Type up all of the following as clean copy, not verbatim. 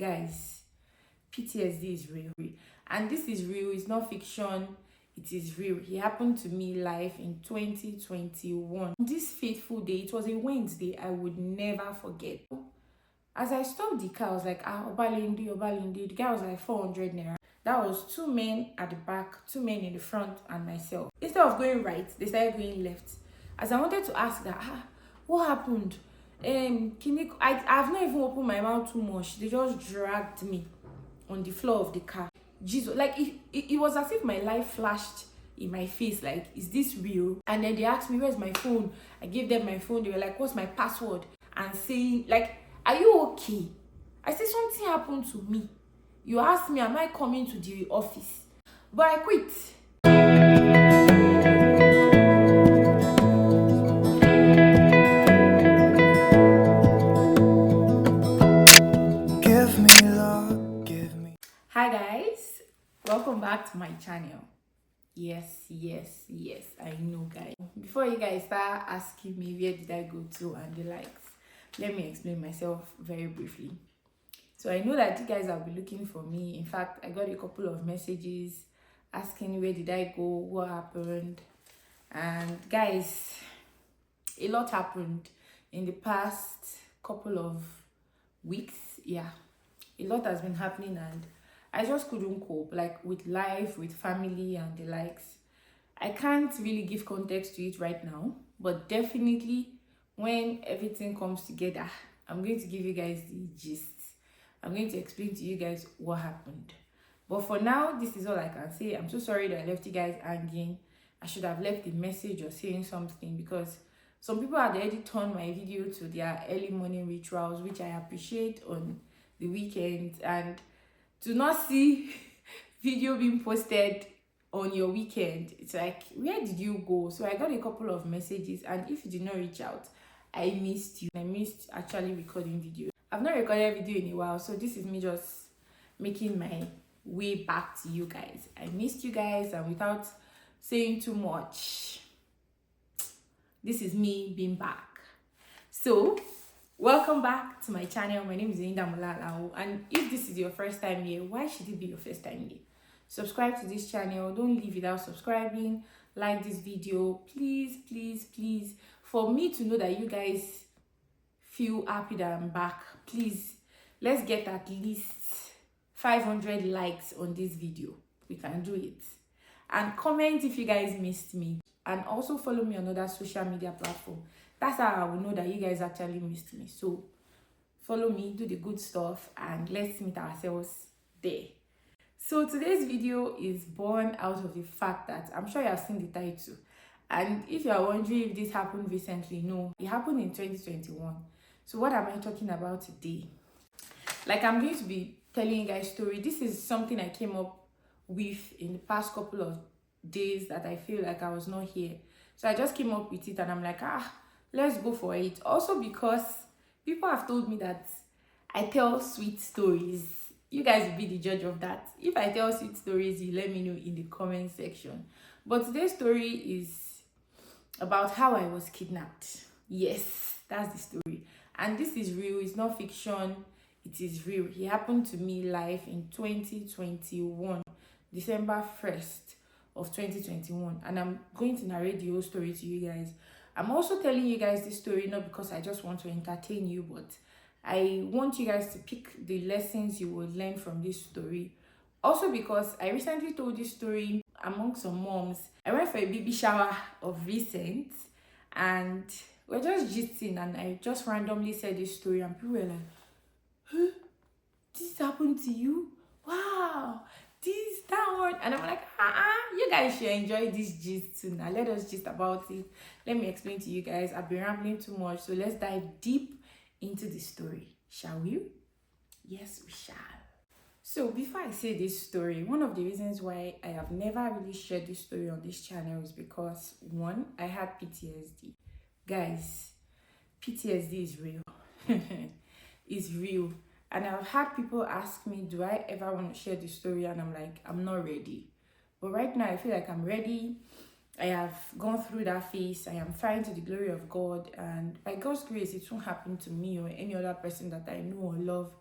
Guys, PTSD is real. And this is real, it's not fiction, it is real. It happened to me live in 2021. This fateful day, it was a Wednesday, I would never forget. As I stopped the car, I was like, Obalindi. The guy was like 400 naira. That was 2 men at the back, 2 men in the front, and myself. Instead of going right, they started going left. As I wanted to ask that, what happened? I've not even opened my mouth too much. They just dragged me on the floor of the car. Jesus, like it was as if my life flashed in my face. Like, is this real? And then they asked me, where's my phone? I gave them my phone. They were like, what's my password? And saying, like, are you okay? I said, something happened to me. You asked me, am I coming to the office? But I quit. Give me love, give me. Hi guys, welcome back to my channel. Yes, I know, guys. Before you guys start asking me where did I go to and the likes, let me explain myself very briefly. So I know that you guys will be looking for me. In fact, I got a couple of messages asking where did I go, what happened. And guys, a lot happened in the past couple of weeks. Yeah, a lot has been happening and I just couldn't cope, like with life, with family and the likes. I can't really give context to it right now, but definitely when everything comes together, I'm going to give you guys the gist. I'm going to explain to you guys what happened. But for now, this is all I can say. I'm so sorry that I left you guys hanging. I should have left a message or saying something, because some people had already turned my video to their early morning rituals, which I appreciate on the weekend. And to not see video being posted on your weekend, it's like, where did you go? So I got a couple of messages, and if you did not reach out, I missed you. I missed actually recording video. I've not recorded video in a while, so this is me just making my way back to you guys. I missed you guys, and without saying too much, this is me being back. So welcome back to my channel. My name is Linda Mulala, and if this is your first time here, why should it be your first time here? Subscribe to this channel. Don't leave without subscribing. Like this video, please, for me to know that you guys feel happy that I'm back. Please, let's get at least 500 likes on this video. We can do it. And comment if you guys missed me, and also follow me on other social media platform. That's how I will know that you guys actually missed me. So follow me, do the good stuff, and let's meet ourselves there. So today's video is born out of the fact that I'm sure you have seen the title. And if you are wondering if this happened recently, no, it happened in 2021. So what am I talking about today? Like, I'm going to be telling you guys story. This is something I came up with in the past couple of days that I feel like I was not here. So I just came up with it, and I'm like, let's go for it. Also because people have told me that I tell sweet stories. You guys will be the judge of that. If I tell sweet stories, you let me know in the comment section. But today's story is about how I was kidnapped. Yes, that's the story. And this is real, it's not fiction, it is real. It happened to me live in 2021, December 1st of 2021. And I'm going to narrate the whole story to you guys. I'm also telling you guys this story not because I just want to entertain you, but I want you guys to pick the lessons you will learn from this story. Also because I recently told this story among some moms. I went for a baby shower of recent, and we're just gisting, and I just randomly said this story, and people were like, huh? This happened to you? Wow, that one. And I'm like, you guys should enjoy this gist too. Now let us gist about it. Let me explain to you guys. I've been rambling too much, so let's dive deep into the story, shall we? Yes, we shall. So before I say this story, one of the reasons why I have never really shared this story on this channel is because, one, I had PTSD. Guys, PTSD is real. It's real. And I've had people ask me, do I ever want to share this story? And I'm like, I'm not ready. But right now I feel like I'm ready. I have gone through that phase. I am fine to the glory of God, and by God's grace, it won't happen to me or any other person that I know or love.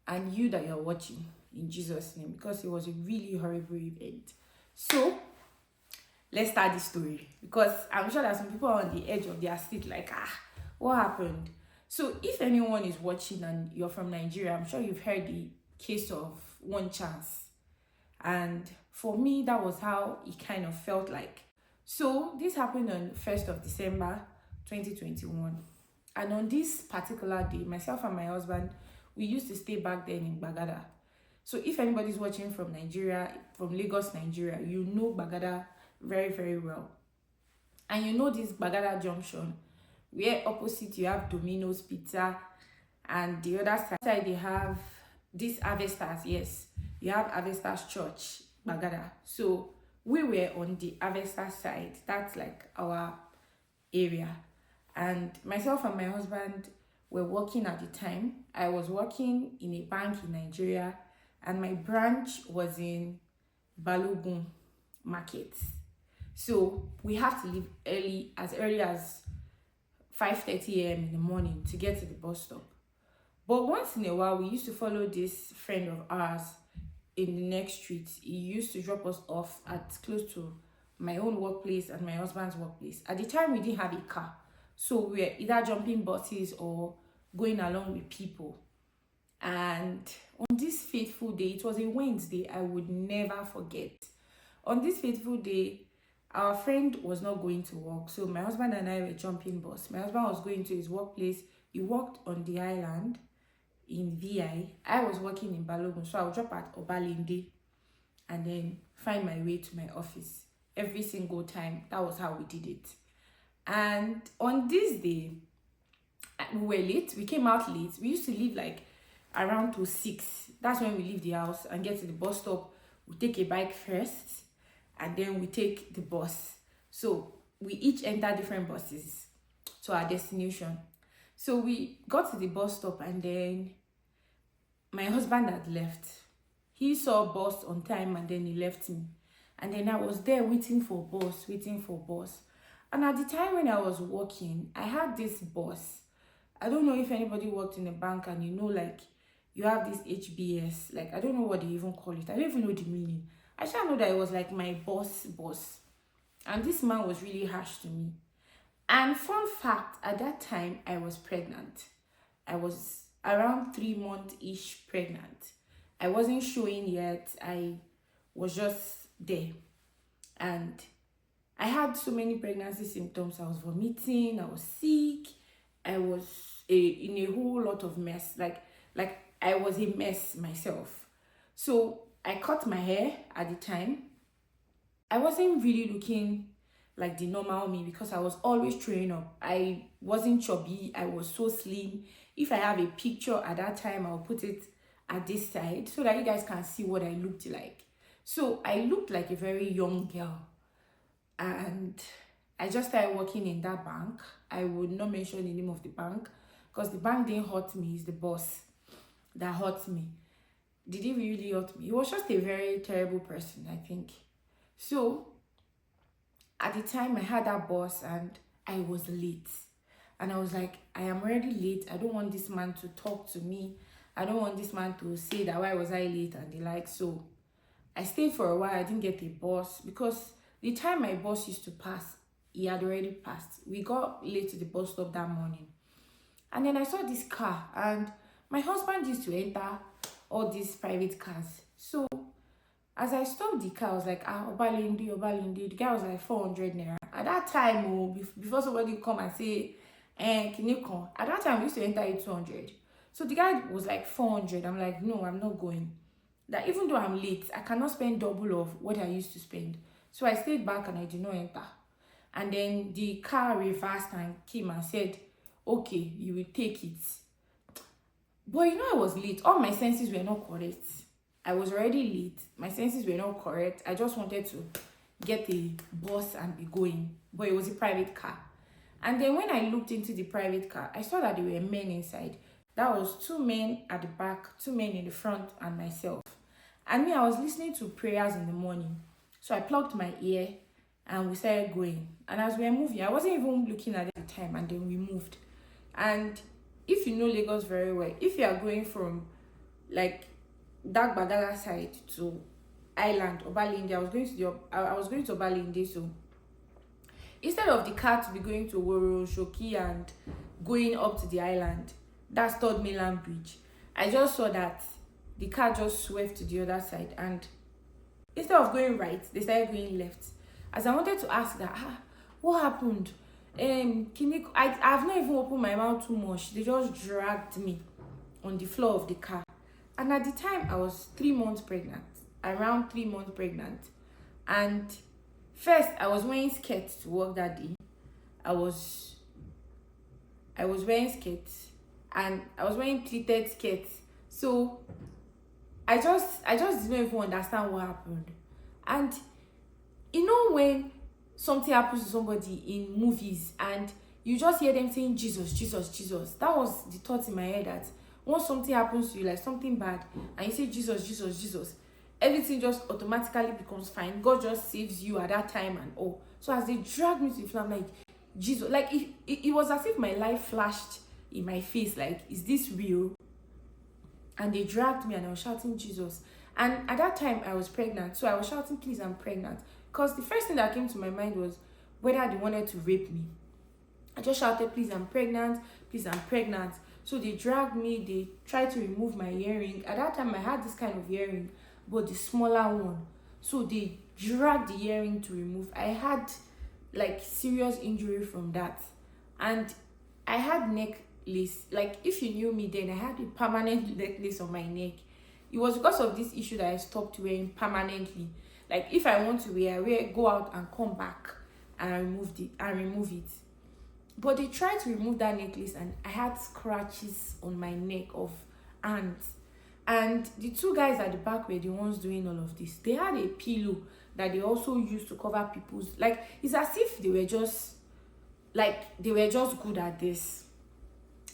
and you that you're watching, in Jesus' name, because it was a really horrible event. So let's start the story, because I'm sure that some people are on the edge of their seat like, what happened? So if anyone is watching and you're from Nigeria, I'm sure you've heard the case of One Chance. And for me, that was how it kind of felt like. So this happened on 1st of December 2021. And on this particular day, myself and my husband, we used to stay back then in Bagada. So if anybody's watching from Nigeria, from Lagos, Nigeria, you know Bagada very, very well. And you know this Bagada junction, where opposite you have Domino's Pizza, and the other side they have this Avestas. Yes, you have Avestas Church, Bagada. So we were on the Avestas side. That's like our area. And myself and my husband were working at the time. I was working in a bank in Nigeria, and my branch was in Balogun Market. So we have to leave early as 5:30 a.m. in the morning to get to the bus stop. But once in a while, we used to follow this friend of ours in the next street. He used to drop us off at close to my own workplace and my husband's workplace. At the time, we didn't have a car. So we were either jumping buses or going along with people. And on this fateful day, it was a Wednesday, I would never forget. On this fateful day, our friend was not going to work. So my husband and I were jumping bus. My husband was going to his workplace. He worked on the island in VI. I was working in Balogun. So I would drop at Obalinde and then find my way to my office every single time. That was how we did it. And on this day, we were late. We came out late. We used to leave like around to 6. That's when we leave the house and get to the bus stop. We take a bike first, and then we take the bus. So we each enter different buses to our destination. So we got to the bus stop, and then my husband had left. He saw bus on time, and then he left me. And then I was there waiting for bus. And at the time when I was working, I had this boss. I don't know if anybody worked in a bank and you know, like, you have this HBS. Like, I don't know what they even call it. I don't even know the meaning. I just know that it was like my boss. And this man was really harsh to me. And fun fact, at that time, I was pregnant. I was around 3 months-ish pregnant. I wasn't showing yet. I was just there. And I had so many pregnancy symptoms. I was vomiting, I was sick, I was in a whole lot of mess. Like I was a mess myself. So I cut my hair at the time. I wasn't really looking like the normal me because I was always throwing up. I wasn't chubby, I was so slim. If I have a picture at that time, I'll put it at this side so that you guys can see what I looked like. So I looked like a very young girl. And I just started working in that bank. I would not mention the name of the bank because the bank didn't hurt me. It's the boss that hurt me. Did he really hurt me? He was just a very terrible person, I think. So at the time, I had that boss and I was late. And I was like, I am already late. I don't want this man to talk to me. I don't want this man to say that why was I late and the like. So I stayed for a while. I didn't get a bus because the time my boss used to pass, he had already passed. We got late to the bus stop that morning. And then I saw this car, and my husband used to enter all these private cars. So as I stopped the car, I was like, Obalinde. The guy was like 400 naira. At that time, before somebody come and say, can you come? At that time, we used to enter it 200. So the guy was like 400. I'm like, no, I'm not going. That even though I'm late, I cannot spend double of what I used to spend. So I stayed back and I did not enter. And then the car reversed and came and said, okay, you will take it. But you know, I was late. All my senses were not correct. I was already late. My senses were not correct. I just wanted to get a bus and be going. But it was a private car. And then when I looked into the private car, I saw that there were men inside. That was 2 men at the back, 2 men in the front, and myself. And me, I was listening to prayers in the morning. So I plugged my ear and we started going. And as we were moving, I wasn't even looking at it at the time, and then we moved. And if you know Lagos very well, if you are going from like that Badala side to Island, Obalinde. I was going to Obalinde, so instead of the car to be going to Woro, Shoki, and going up to the island, that's Third Mainland Bridge, I just saw that the car just swerved to the other side, and instead of going right, they started going left. As I wanted to ask that, what happened? I've not even opened my mouth too much. They just dragged me on the floor of the car. And at the time, I was 3 months pregnant, around 3 months pregnant. And first, I was wearing skirts to work that day. I was wearing skirts, and I was wearing pleated skirts. So I just didn't even understand what happened. And you know when something happens to somebody in movies and you just hear them saying Jesus, Jesus, Jesus. That was the thought in my head, that once something happens to you, like something bad, and you say Jesus, Jesus, Jesus, everything just automatically becomes fine. God just saves you at that time and all. So as they dragged me to the floor, I'm like, Jesus, like it was as if my life flashed in my face, like, is this real? And they dragged me and I was shouting Jesus. And at that time I was pregnant, so I was shouting, please, I'm pregnant. Because the first thing that came to my mind was whether they wanted to rape me. I just shouted, please, I'm pregnant, please, I'm pregnant. So they dragged me, they tried to remove my earring. At that time I had this kind of earring, but the smaller one. So they dragged the earring to remove. I had like serious injury from that. And I had necklace. Like, if you knew me then, I had a permanent necklace on my neck. It was because of this issue that I stopped wearing permanently. Like, if I want to wear, go out and come back and remove it. But they tried to remove that necklace and I had scratches on my neck of ants. And the two guys at the back were the ones doing all of this. They had a pillow that they also used to cover people's, like, it's as if they were just good at this.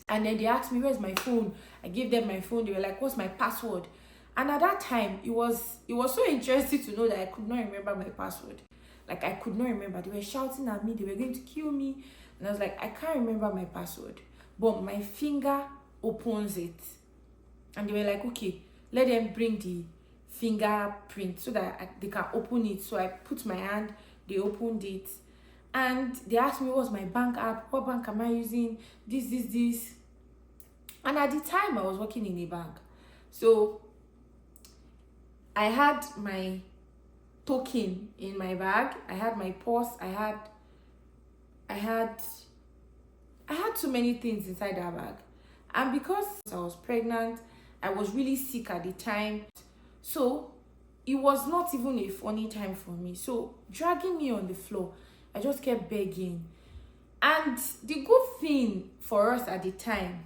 And then they asked me, where's my phone? I gave them my phone. They were like, what's my password? And at that time, it was so interesting to know that I could not remember my password. Like, I could not remember. They were shouting at me. They were going to kill me. And I was like, I can't remember my password. But my finger opens it. And they were like, okay, let them bring the fingerprint so that they can open it. So I put my hand. They opened it. And they asked me, what's my bank app? What bank am I using? This. And at the time, I was working in a bank. So I had my token in my bag. I had my purse. I had so many things inside that bag. And because I was pregnant, I was really sick at the time. So it was not even a funny time for me. So dragging me on the floor, I just kept begging. And the good thing for us at the time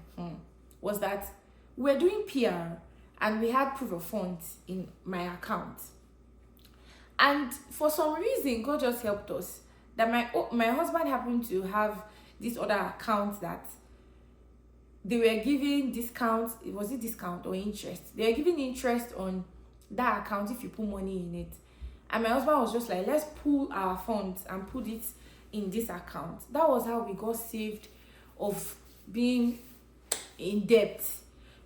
was that we were doing PR and we had proof of funds in my account. And for some reason, God just helped us. That my husband happened to have this other account that they were giving discounts. Was it discount or interest? They were giving interest on that account if you put money in it. And my husband was just like, let's pull our funds and put it in this account. That was how we got saved of being in debt.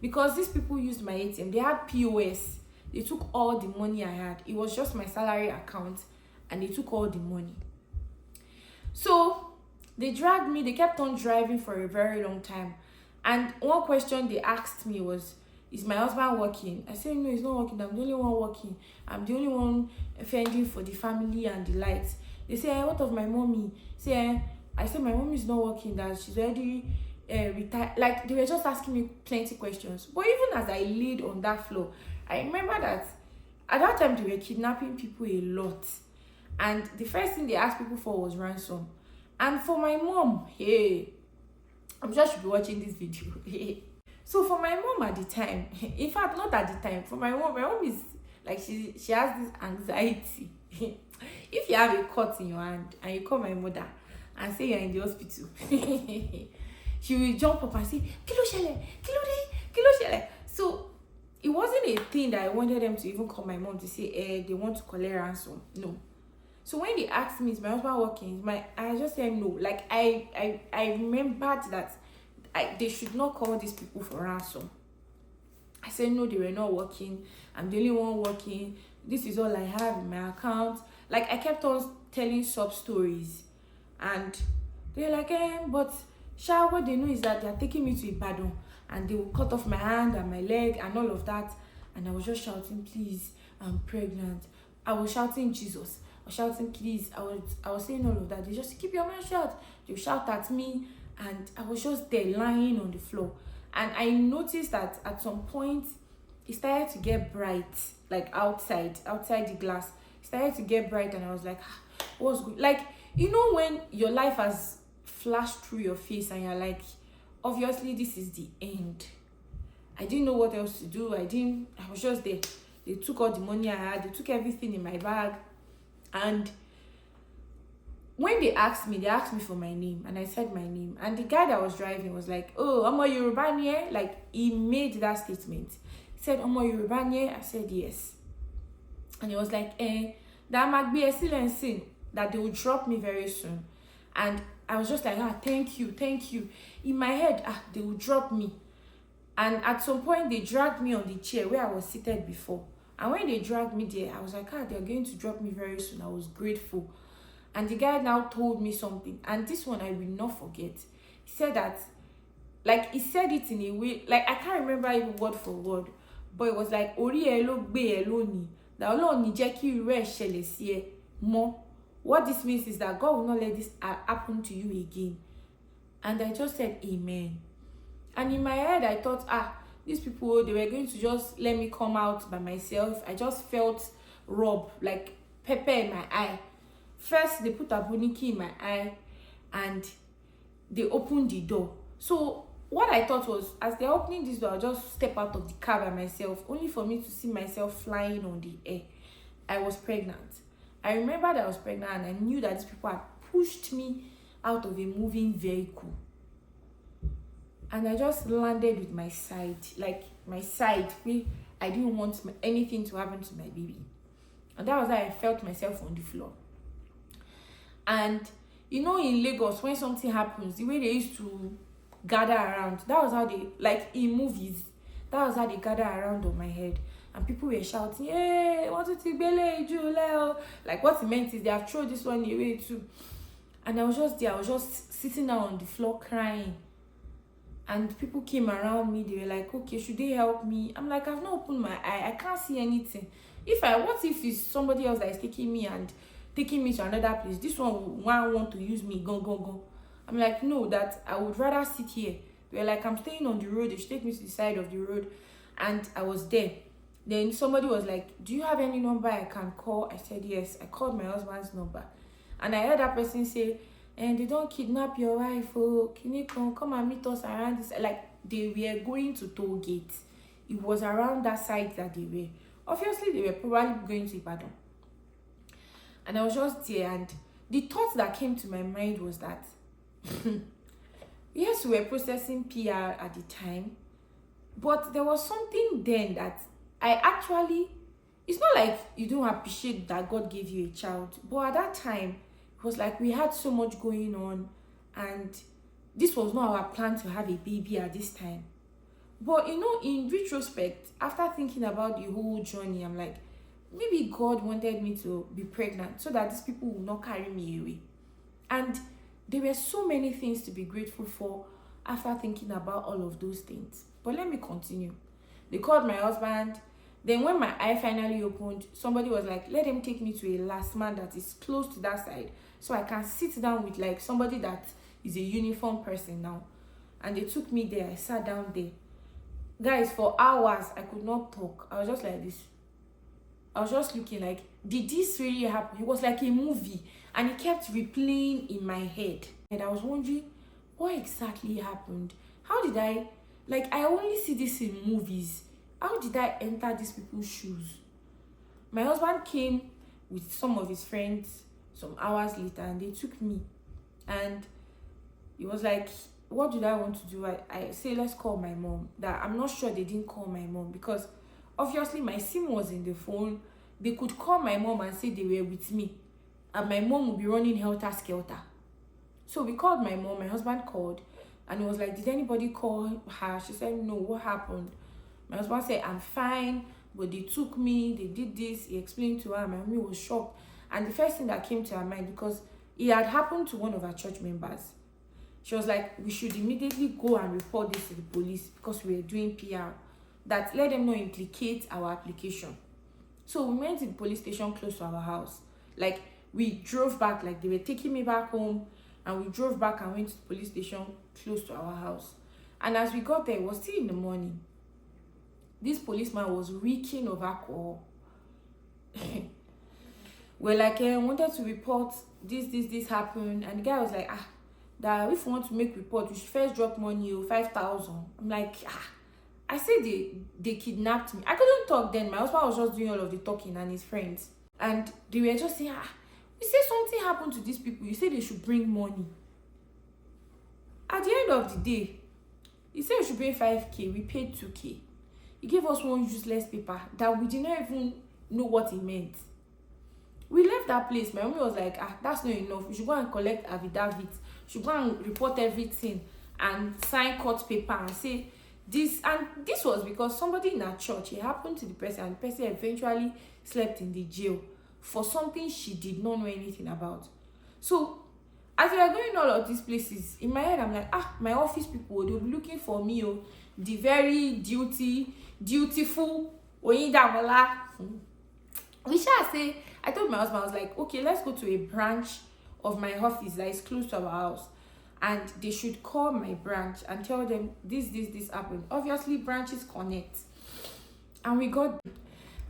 Because these people used my ATM. They had POS. They took all the money I had. It was just my salary account. And they took all the money. So they dragged me. They kept on driving for a very long time. And one question they asked me was, is my husband working? I said, no, he's not working. I'm the only one working. I'm the only one fending for the family and the lights. They say, what of my mommy? I said, my mommy is not working, that she's already retired. Like, they were just asking me plenty questions. But even as I laid on that floor, I remember that at that time they were kidnapping people a lot. And the first thing they asked people for was ransom. And for my mom, hey, I'm sure she'll be watching this video. So for my mom at the time, in fact, not at the time, for my mom is like, she has this anxiety. If you have a cut in your hand and you call my mother and say you're in the hospital, she will jump up and say, Kilo shele. So it wasn't a thing that I wanted them to even call my mom to say, they want to collect ransom. No. So when they asked me, is my husband working? I just said no. Like, I remembered that they should not call these people for ransom. I said no, they were not working. I'm the only one working. This is all I have in my account. Like, I kept on telling sub stories, and they're like, but Sha, what they know is that they're taking me to Ibadan and they will cut off my hand and my leg and all of that. And I was just shouting, please, I'm pregnant. I was shouting Jesus. I was shouting, please. I was saying all of that. They just keep your mouth shut. They shout at me, and I was just there lying on the floor. And I noticed that at some point it started to get bright, like outside the glass. It started to get bright, and I was like, what's good? Like, you know, when your life has flashed through your face and you're like, obviously this is the end. I didn't know what else to do. I was just there. They took all the money I had. They took everything in my bag. And when they asked me for my name, and I said my name. And the guy that was driving was like, oh, Omo Yoruba nye? Like, he made that statement. He said, Omo Yoruba nye? I said, yes. And he was like, that might be a silencing, that they will drop me very soon. And I was just like, thank you. In my head, they will drop me. And at some point, they dragged me on the chair where I was seated before. And when they dragged me there, I was like, they're going to drop me very soon. I was grateful. And the guy now told me something. And this one I will not forget. He said that, like, he said it in a way, like, I can't remember it word for word. But it was like, Ori elo gbe elo ni. That Ọlọ́run ní jẹ́ kí irú ẹ̀ ṣẹlẹ̀ sí ẹ mọ́. What this means is that God will not let this happen to you again. And I just said, amen. And in my head, I thought, these people, they were going to just let me come out by myself. I just felt rub, like pepper in my eye. First, they put a boniki in my eye, and they opened the door. So what I thought was, as they're opening this door, I'll just step out of the car by myself, only for me to see myself flying on the air. I was pregnant. I remember that I was pregnant, and I knew that these people had pushed me out of a moving vehicle. And I just landed with my side, where I didn't want anything to happen to my baby. And that was how I felt myself on the floor. And, you know, in Lagos, when something happens, the way they used to gather around, that was how they, like in movies, that was how they gather around on my head. And people were shouting, hey, what to take Bele, Juleo? Like, what it meant is they have thrown this one away too. And I was just there, I was just sitting down on the floor crying. And people came around me, they were like, okay, should they help me? I'm like, I've not opened my eye, I can't see anything. What if it's somebody else that is taking me to another place? This one will want to use me, go. I'm like, no, that I would rather sit here. They were like, I'm staying on the road, they should take me to the side of the road. And I was there. Then somebody was like, do you have any number I can call? I said, yes. I called my husband's number. And I heard that person say, and they don't kidnap your wife, can you come and meet us around this? Like, they were going to toll gate. It was around that side that they were. Obviously, they were probably going to Ibadan. And I was just there, and the thought that came to my mind was that, yes, we were processing PR at the time, but there was something then that it's not like you don't appreciate that God gave you a child, but at that time, it was like we had so much going on, and this was not our plan to have a baby at this time. But, you know, in retrospect, after thinking about the whole journey, I'm like, maybe God wanted me to be pregnant so that these people will not carry me away. And there were so many things to be grateful for after thinking about all of those things. But let me continue. They called my husband. Then when my eye finally opened, somebody was like, let them take me to a last man that is close to that side, so I can sit down with like somebody that is a uniform person now. And they took me there. I sat down there. Guys, for hours, I could not talk. I was just like this. I was just looking like, did this really happen? It was like a movie, and it kept replaying in my head. And I was wondering, what exactly happened? How did I only see this in movies. How did I enter these people's shoes? My husband came with some of his friends some hours later, and they took me. And he was like, what did I want to do? I say, let's call my mom. That I'm not sure they didn't call my mom, because obviously my SIM was in the phone. They could call my mom and say they were with me, and my mom would be running helter-skelter. So we called my mom. My husband called, and he was like, did anybody call her? She said, no. What happened? My husband said, I'm fine, but they took me, they did this. He explained to her. My mommy was shocked. And the first thing that came to her mind, because it had happened to one of our church members, she was like, we should immediately go and report this to the police because we were doing PR. That let them not implicate our application. So we went to the police station close to our house. Like, we drove back, like they were taking me back home, and we drove back and went to the police station close to our house. And as we got there, it was still in the morning. This policeman was reeking of alcohol. We're like, I wanted to report this happened. And the guy was like, that if you want to make report, you should first drop money, 5,000. I'm like, I said they kidnapped me. I couldn't talk then. My husband was just doing all of the talking and his friends. And they were just saying, you say something happened to these people. You say they should bring money. At the end of the day, he said we should pay 5K. We paid 2K. He gave us one useless paper that we did not even know what it meant. We left that place. My mommy was like, that's not enough. We should go and collect affidavit. We should go and report everything and sign court paper and say this. And this was because somebody in our church, it happened to the person, and the person eventually slept in the jail for something she did not know anything about. So as we are going all of these places, in my head I'm like, my office people, they'll be looking for me, the very dutiful Oyindamola. We shall say, I told my husband, I was like, okay, let's go to a branch of my office that is close to our house, and they should call my branch and tell them this happened. Obviously branches connect. And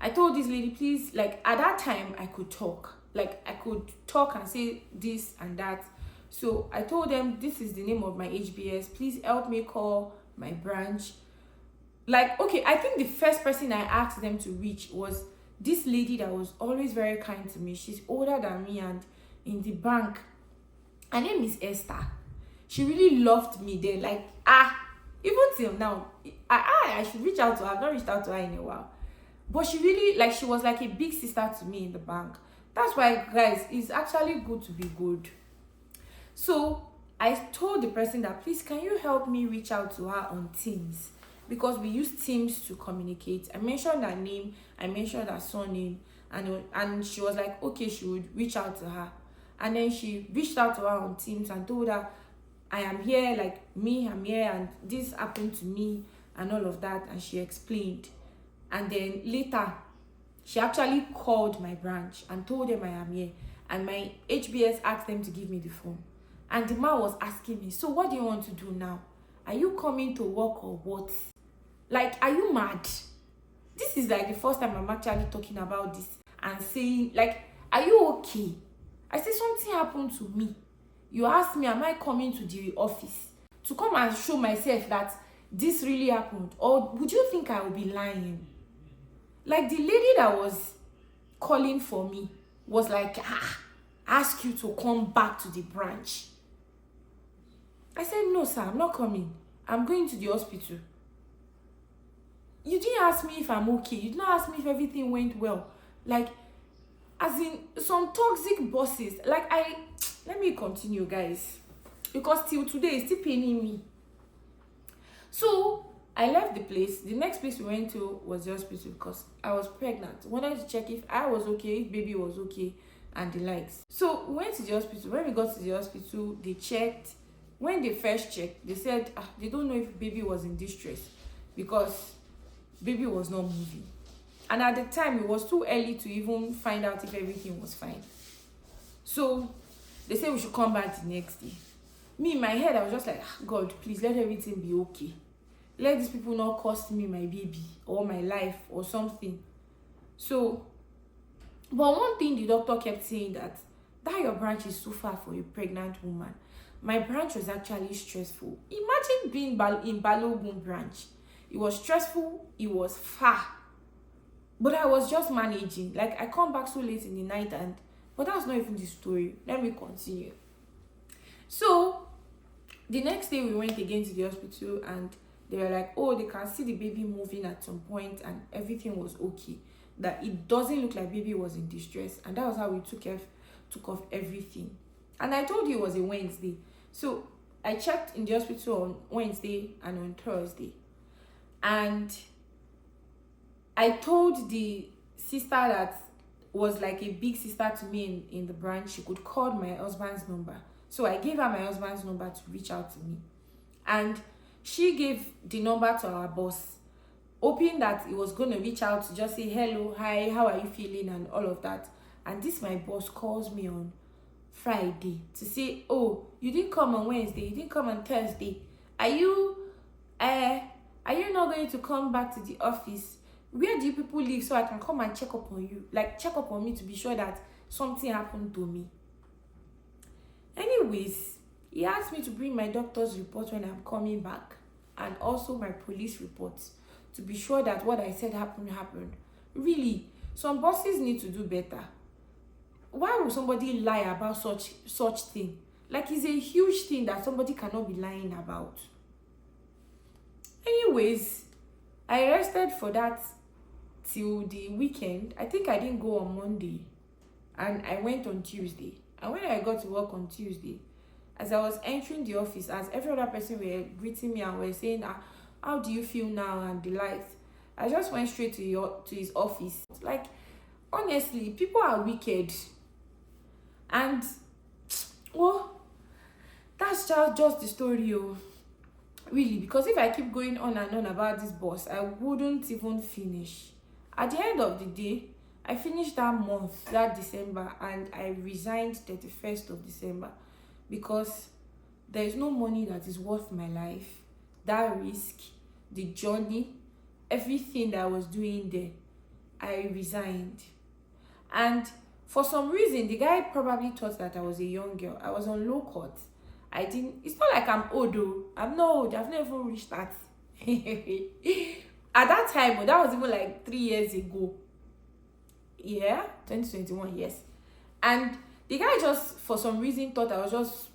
I told this lady, please, like at that time I could talk, and say this and that. So I told them, this is the name of my HBS, please help me call my branch. Like, okay, I think the first person I asked them to reach was this lady that was always very kind to me. She's older than me and in the bank. Her name is Esther. She really loved me then. Like, even till now, I should reach out to her. I've not reached out to her in a while. But she really, like, she was like a big sister to me in the bank. That's why, guys, it's actually good to be good. So I told the person that, please, can you help me reach out to her on Teams? Because we use Teams to communicate. I mentioned her name, I mentioned her surname, and she was like, okay, she would reach out to her. And then she reached out to her on Teams and told her, I am here, like me, I'm here, and this happened to me, and all of that. And she explained. And then later, she actually called my branch and told them I am here. And my HBS asked them to give me the phone. And the man was asking me, so what do you want to do now? Are you coming to work or what? Like, are you mad? This is like the first time I'm actually talking about this and saying, like, are you okay? I said, something happened to me. You asked me, am I coming to the office to come and show myself that this really happened? Or would you think I would be lying? Like, the lady that was calling for me was like, ask you to come back to the branch. I said, no, sir, I'm not coming. I'm going to the hospital. You didn't ask me if I'm okay. You didn't ask me if everything went well. Like, as in some toxic bosses. Like, let me continue, guys. Because till today, it's still paining me. So, I left the place. The next place we went to was the hospital because I was pregnant. Wanted to check if I was okay, if baby was okay, and the likes. So, we went to the hospital. When we got to the hospital, they checked. When they first checked, they said they don't know if baby was in distress because baby was not moving. And at the time, it was too early to even find out if everything was fine. So they said we should come back the next day. Me, in my head, I was just like, God, please let everything be okay. Let these people not cost me my baby or my life or something. So, but one thing the doctor kept saying that your branch is too far for a pregnant woman. My branch was actually stressful. Imagine being in Balogun branch. It was stressful. It was far. But I was just managing. Like, I come back so late in the night but that's not even the story. Let me continue. So, the next day we went again to the hospital and they were like, oh, they can see the baby moving at some point and everything was okay. That it doesn't look like baby was in distress. And that was how we took off everything. And I told you it was a Wednesday. So I checked in the hospital on Wednesday and on Thursday. And I told the sister that was like a big sister to me in the branch, she could call my husband's number. So I gave her my husband's number to reach out to me. And she gave the number to our boss, hoping that he was going to reach out to just say, hello, hi, how are you feeling, and all of that. And this my boss calls me on Friday to say, oh, you didn't come on Wednesday, you didn't come on Thursday. Are you not going to come back to the office? Where do you people live so I can come and check up on you? Like, check up on me to be sure that something happened to me. Anyways, he asked me to bring my doctor's report when I'm coming back, and also my police reports, to be sure that what I said happened. Really, some bosses need to do better. Why would somebody lie about such thing? Like, it's a huge thing that somebody cannot be lying about. Anyways, I rested for that till the weekend. I think I didn't go on Monday, and I went on Tuesday. And when I got to work on Tuesday, as I was entering the office, as every other person were greeting me and were saying, how do you feel now, and the likes, I just went straight to his office. Like, honestly, people are wicked. And, well, that's just the story, really. Because if I keep going on and on about this boss, I wouldn't even finish. At the end of the day, I finished that month, that December, and I resigned 31st of December because there is no money that is worth my life. That risk, the journey, everything that I was doing there, I resigned. And for some reason, the guy probably thought that I was a young girl. I was on low court. It's not like I'm old though. I'm not old. I've never reached that. At that time, that was even like 3 years ago. Yeah, 2021, yes. And the guy just, for some reason, thought I was just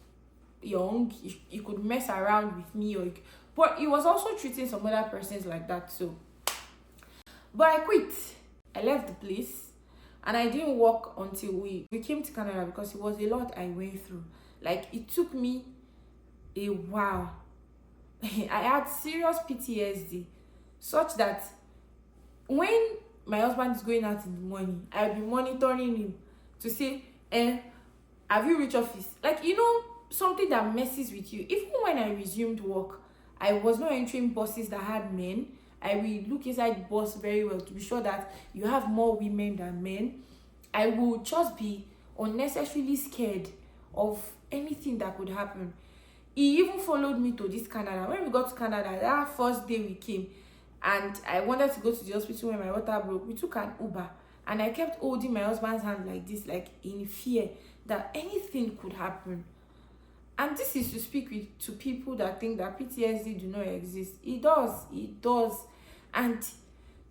young. He could mess around with me, but he was also treating some other persons like that too. But I quit. I left the place, and I didn't work until we came to Canada, because it was a lot I went through. Like, it took me a while. I had serious PTSD, such that when my husband is going out in the morning, I'll be monitoring him to say, have you reached office? Like, something that messes with you. Even when I resumed work, I was not entering buses that had men. I will look inside the bus very well to be sure that you have more women than men. I will just be unnecessarily scared of anything that could happen. He even followed me to this Canada. When we got to Canada, that first day we came, and I wanted to go to the hospital when my water broke, we took an Uber, and I kept holding my husband's hand like this, like in fear that anything could happen. And this is to speak to people that think that PTSD do not exist. It does. And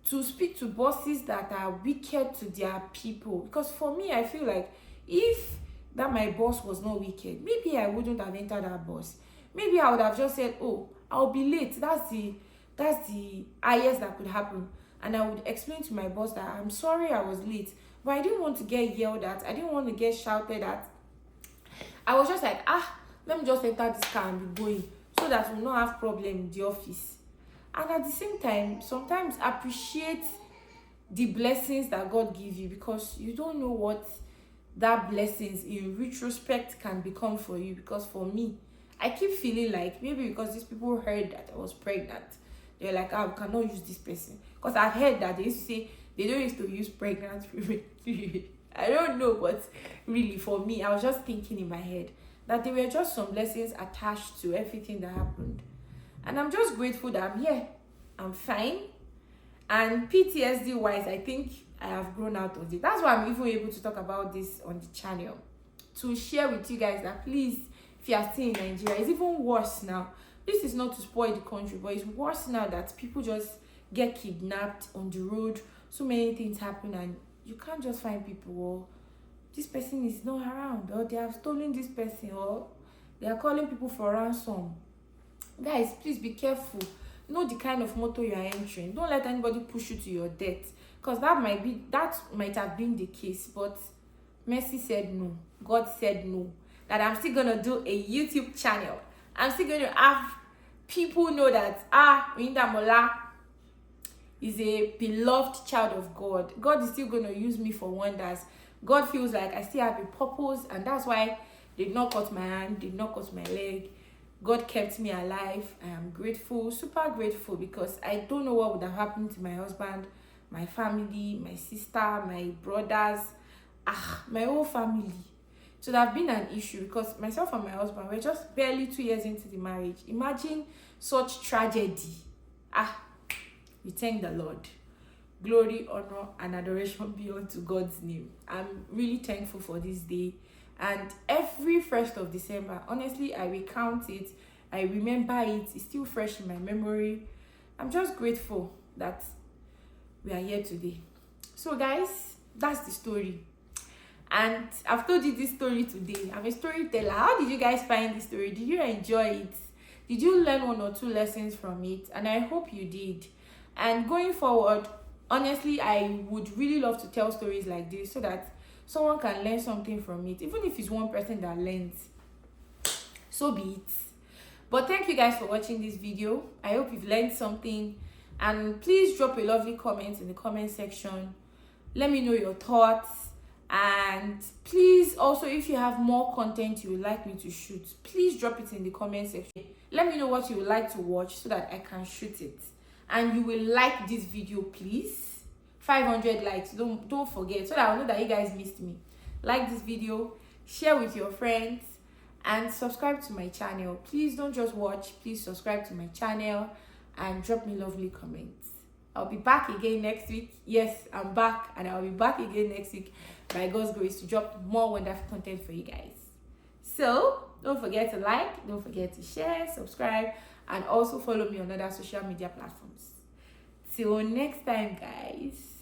to speak to bosses that are wicked to their people. Because for me, I feel like if that my boss was not wicked, maybe I wouldn't have entered that boss. Maybe I would have just said, oh, I'll be late. That's the highest that could happen. And I would explain to my boss that I'm sorry I was late, but I didn't want to get yelled at. I didn't want to get shouted at. I was just like, let me just enter this car and be going, so that we'll not have problem in the office. And at the same time, sometimes appreciate the blessings that God gives you, because you don't know what that blessings in retrospect can become for you. Because for me, I keep feeling like maybe because these people heard that I was pregnant, they're like, we cannot use this person. Because I've heard that they used to say they don't used to use pregnant women. I don't know, but really for me, I was just thinking in my head that there were just some blessings attached to everything that happened. And I'm just grateful that I'm here. I'm fine. And PTSD wise, I think I have grown out of it. That's why I'm even able to talk about this on the channel, to share with you guys that please, if you are still in Nigeria, it's even worse now. This is not to spoil the country, but it's worse now that people just get kidnapped on the road. So many things happen, and you can't just find people, or this person is not around, or they have stolen this person, or they are calling people for ransom. Guys, please be careful. Know the kind of motor you are entering. Don't let anybody push you to your death, because that might have been the case, but Mercy said no. God said no. That I'm still gonna do a YouTube channel. I'm still gonna have people know that Winda Mola is a beloved child of God. God is still going to use me for wonders. God feels like I still have a purpose, and that's why they did not cut my hand, did not cut my leg. God kept me alive. I am grateful, super grateful, because I don't know what would have happened to my husband, my family, my sister, my brothers, my whole family. So there have been an issue, because myself and my husband were just barely 2 years into the marriage. Imagine such tragedy. We thank the Lord. Glory, honor, and adoration be unto God's name. I'm really thankful for this day. And every 1st of December, honestly, I recount it. I remember it. It's still fresh in my memory. I'm just grateful that we are here today. So guys, that's the story. And I've told you this story today. I'm a storyteller. How did you guys find this story? Did you enjoy it? Did you learn 1 or 2 lessons from it? And I hope you did. And going forward, honestly, I would really love to tell stories like this so that someone can learn something from it. Even if it's one person that learns, so be it. But thank you guys for watching this video. I hope you've learned something. And please drop a lovely comment in the comment section. Let me know your thoughts. And please also, if you have more content you would like me to shoot, please drop it in the comment section. Let me know what you would like to watch so that I can shoot it. And you will like this video, please. 500 likes, don't forget, so that I know that you guys missed me. Like this video, share with your friends, and subscribe to my channel. Please don't just watch, please subscribe to my channel and drop me lovely comments. I'll be back again next week. Yes, I'm back, and I'll be back again next week by God's grace to drop more wonderful content for you guys. So don't forget to like, don't forget to share, subscribe, and also follow me on other social media platforms. Till next time, guys.